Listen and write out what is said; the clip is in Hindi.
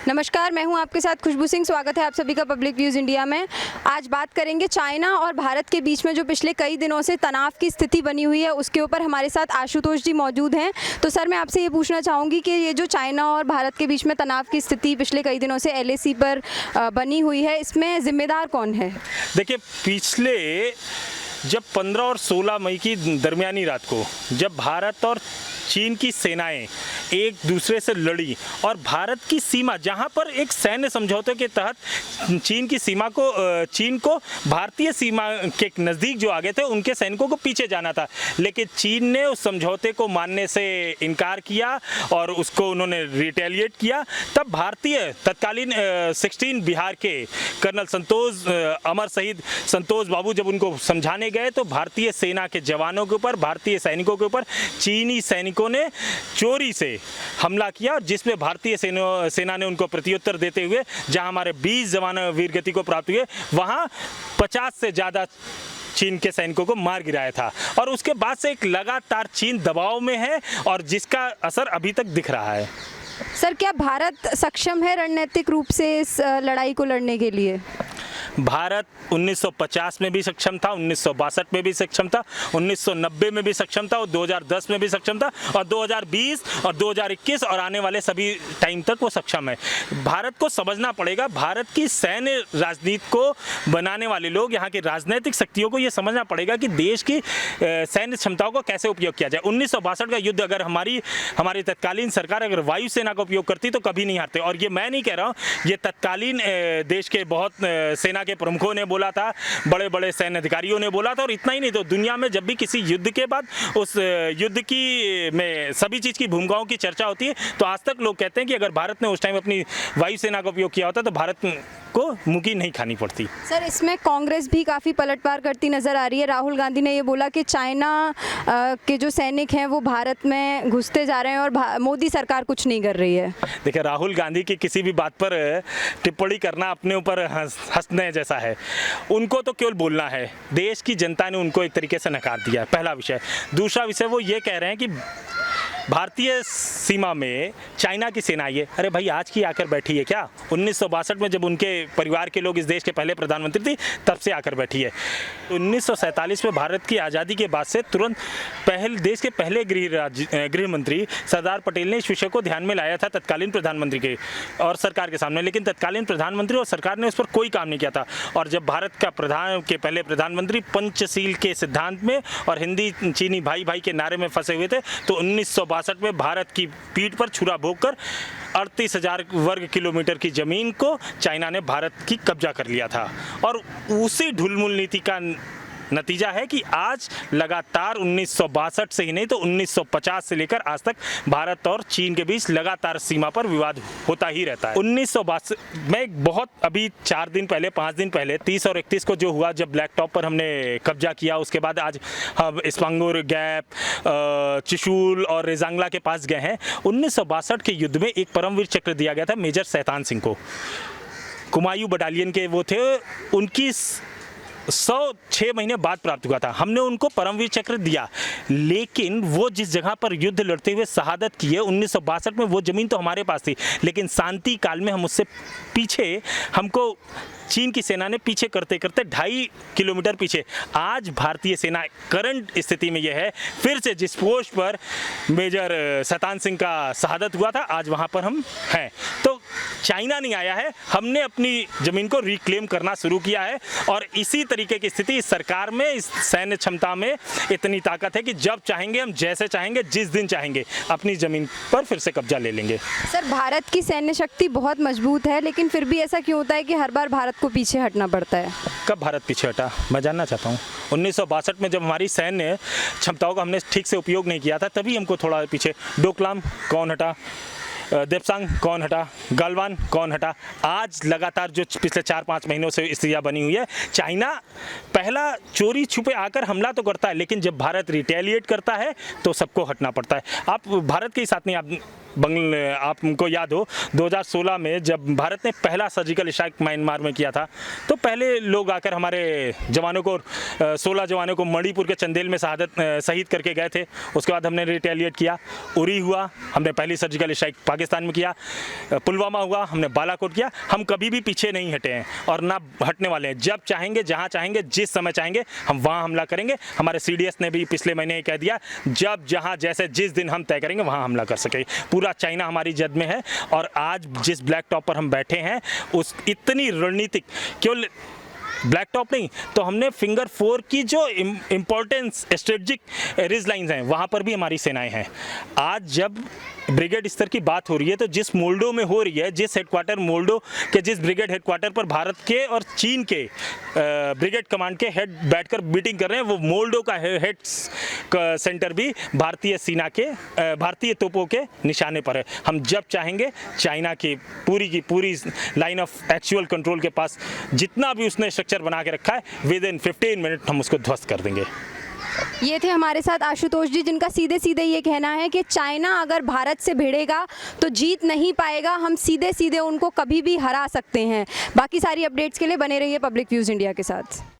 नमस्कार, मैं हूं आपके साथ खुशबू सिंह। स्वागत है आप सभी का पब्लिक व्यूज़ इंडिया में। आज बात करेंगे चाइना और भारत के बीच में जो पिछले कई दिनों से तनाव की स्थिति बनी हुई है उसके ऊपर। हमारे साथ आशुतोष जी मौजूद हैं। तो सर, मैं आपसे ये पूछना चाहूँगी कि ये जो चाइना और भारत के बीच में तनाव की स्थिति पिछले कई दिनों से LAC पर बनी हुई है, इसमें जिम्मेदार कौन है? देखिए, पिछले जब 15 और 16 मई की दरमियानी रात को जब भारत और चीन की सेनाएं एक दूसरे से लड़ी और भारत की सीमा, जहां पर एक सैन्य समझौते के तहत चीन को भारतीय सीमा के नज़दीक जो आ गए थे उनके सैनिकों को पीछे जाना था, लेकिन चीन ने उस समझौते को मानने से इनकार किया और उसको उन्होंने रिटेलिएट किया। तब भारतीय तत्कालीन 16 बिहार के कर्नल अमर शहीद संतोष बाबू जब उनको समझाने गए तो भारतीय सेना के जवानों के ऊपर, भारतीय सैनिकों के ऊपर चीनी सैनिकों ने चोरी से हमला किया, जिसमें भारतीय सेना ने उनको प्रत्युत्तर देते हुए जहां हमारे 20 जवान वीरगति को प्राप्त हुए, वहां 50 से ज़्यादा चीन के सैनिकों को मार गिराया था। और उसके बाद से एक लगातार चीन दबाव में है और जिसका असर अभी तक दिख रहा है। सर, क्या भारत सक्षम है रणनीतिक रूप से इस लड़ाई को लड़ने के लिए? भारत 1950 में भी सक्षम था, 1962 में भी सक्षम था, 1990 में भी सक्षम था और 2010 में भी सक्षम था और 2020 और 2021 और आने वाले सभी टाइम तक वो सक्षम है। भारत को समझना पड़ेगा, भारत की सैन्य राजनीति को बनाने वाले लोग, यहाँ की राजनीतिक शक्तियों को ये समझना पड़ेगा कि देश की सैन्य क्षमताओं को कैसे उपयोग किया जाए। 1962 का युद्ध अगर हमारी तत्कालीन सरकार अगर वायुसेना का उपयोग करती तो कभी नहीं हारते। और ये मैं नहीं कह रहा हूँ, ये तत्कालीन देश के बहुत सेना के प्रमुखों ने बोला था, बड़े बड़े सैन्य अधिकारियों ने बोला था। और इतना ही नहीं, तो दुनिया में जब भी किसी युद्ध के बाद उस युद्ध की में सभी चीज़ की भूमिकाओं की चर्चा होती है तो आज तक लोग कहते हैं कि अगर भारत ने उस टाइम अपनी वायुसेना का उपयोग किया होता तो भारत को मुकी नहीं खानी पड़ती। सर, इसमें कांग्रेस भी काफ़ी पलटवार करती नज़र आ रही है। राहुल गांधी ने ये बोला कि चाइना के जो सैनिक हैं वो भारत में घुसते जा रहे हैं और मोदी सरकार कुछ नहीं कर रही है। देखिए, राहुल गांधी की किसी भी बात पर टिप्पणी करना अपने ऊपर हंसने जैसा है। उनको तो केवल बोलना है, देश की जनता ने उनको एक तरीके से नकार दिया, पहला विषय। दूसरा विषय, वो ये कह रहे हैं कि भारतीय सीमा में चाइना की सेना आई है। अरे भाई, आज की आकर बैठी है क्या? 1962 में जब उनके परिवार के लोग इस देश के पहले प्रधानमंत्री थी तब से आकर बैठी है। 1947 में भारत की आज़ादी के बाद से तुरंत देश के पहले गृह मंत्री सरदार पटेल ने इस विषय को ध्यान में लाया था तत्कालीन प्रधानमंत्री के और सरकार के सामने, लेकिन तत्कालीन प्रधानमंत्री और सरकार ने उस पर कोई काम नहीं किया था। और जब भारत का पहले प्रधानमंत्री पंचशील के सिद्धांत में और हिंदी चीनी भाई भाई के नारे में फंसे हुए थे तो 1962 में भारत की पीठ पर छुरा भोंककर 38,000 वर्ग किलोमीटर की जमीन को चाइना ने भारत की कब्जा कर लिया था। और उसी ढुलमुल नीति का नतीजा है कि आज लगातार 1962 से ही नहीं तो 1950 से लेकर आज तक भारत और चीन के बीच लगातार सीमा पर विवाद होता ही रहता है। 1962 में बहुत अभी 4 दिन पहले 5 दिन पहले 30 और 31 को जो हुआ, जब ब्लैक टॉप पर हमने कब्जा किया, उसके बाद आज हम स्पांगुर गैप, चिशूल और रेजांगला के पास गए हैं। 1962 के युद्ध में एक परमवीर चक्र दिया गया था मेजर शैतान सिंह को, कुमायूं बटालियन के वो थे, उनकी 106 महीने बाद प्राप्त हुआ था। हमने उनको परमवीर चक्र दिया, लेकिन वो जिस जगह पर युद्ध लड़ते हुए शहादत की है 1962 में, वो ज़मीन तो हमारे पास थी, लेकिन शांति काल में हम उससे पीछे, हमको चीन की सेना ने पीछे करते करते 2.5 किलोमीटर पीछे। आज भारतीय सेना करंट स्थिति में यह है, फिर से जिस पोस्ट पर मेजर शैतान सिंह का शहादत हुआ था आज वहाँ पर हम हैं। तो चाइना नहीं आया है, हमने अपनी ज़मीन को रिक्लेम करना शुरू किया है। और इसी तरीके की स्थिति इस सरकार में, इस सैन्य क्षमता में इतनी ताकत है कि जब चाहेंगे हम, जैसे चाहेंगे, जिस दिन चाहेंगे अपनी ज़मीन पर फिर से कब्जा ले लेंगे। सर, भारत की सैन्य शक्ति बहुत मजबूत है, लेकिन फिर भी ऐसा क्यों होता है कि हर बार भारत को पीछे हटना पड़ता है? कब भारत पीछे हटा, मैं जानना चाहता हूँ। 1962 में जब हमारी सैन्य क्षमताओं का हमने ठीक से उपयोग नहीं किया था तभी हमको थोड़ा पीछे। डोकलाम कौन हटा, देपसांग कौन हटा, गलवान कौन हटा। आज लगातार जो पिछले 4-5 महीनों से स्थितियाँ बनी हुई है, चाइना पहला चोरी छुपे आकर हमला तो करता है, लेकिन जब भारत रिटेलिएट करता है तो सबको हटना पड़ता है। आप भारत के ही साथ नहीं, आपको याद हो 2016 में जब भारत ने पहला सर्जिकल स्ट्राइक म्यांमार में किया था तो पहले लोग आकर हमारे जवानों को 16 जवानों को मणिपुर के चंदेल में शहीद करके गए थे। उसके बाद हमने रिटेलिएट किया, उरी हुआ, हमने पहली सर्जिकल स्ट्राइक पाकिस्तान में किया, पुलवामा हुआ, हमने बालाकोट किया, हम कभी भी पीछे नहीं हटे हैं और ना हटने वाले हैं। जब चाहेंगे, जहां चाहेंगे, जिस समय चाहेंगे हम वहां हमला करेंगे। हमारे CDS ने भी पिछले महीने कह दिया, जब जहां जैसे जिस दिन हम तय करेंगे वहां हमला कर सके। पूरा चाइना हमारी जद में है और आज जिस ब्लैक टॉप पर हम बैठे हैं उस इतनी रणनीतिक, केवल ब्लैक टॉप नहीं तो हमने फिंगर 4 की जो इम्पोर्टेंस स्ट्रेटजिक रिज लाइंस हैं वहाँ पर भी हमारी सेनाएं हैं। आज जब ब्रिगेड स्तर की बात हो रही है तो जिस मोल्डो में हो रही है, जिस हेडक्वार्टर मोल्डो के जिस ब्रिगेड हेडक्वार्टर पर भारत के और चीन के ब्रिगेड कमांड के हेड बैठकर मीटिंग कर रहे हैं, वो मोल्डो का हेड सेंटर भी भारतीय सेना के भारतीय तोपों के निशाने पर है। हम जब चाहेंगे चाइना की पूरी लाइन ऑफ एक्चुअल कंट्रोल के पास जितना भी उसने स्ट्रक्चर बना के रखा है, विद इन 15 मिनट हम उसको ध्वस्त कर देंगे। ये थे हमारे साथ आशुतोष जी, जिनका सीधे सीधे ये कहना है कि चाइना अगर भारत से भिड़ेगा तो जीत नहीं पाएगा, हम सीधे सीधे उनको कभी भी हरा सकते हैं। बाकी सारी अपडेट्स के लिए बने रहिए पब्लिक व्यूज़ इंडिया के साथ।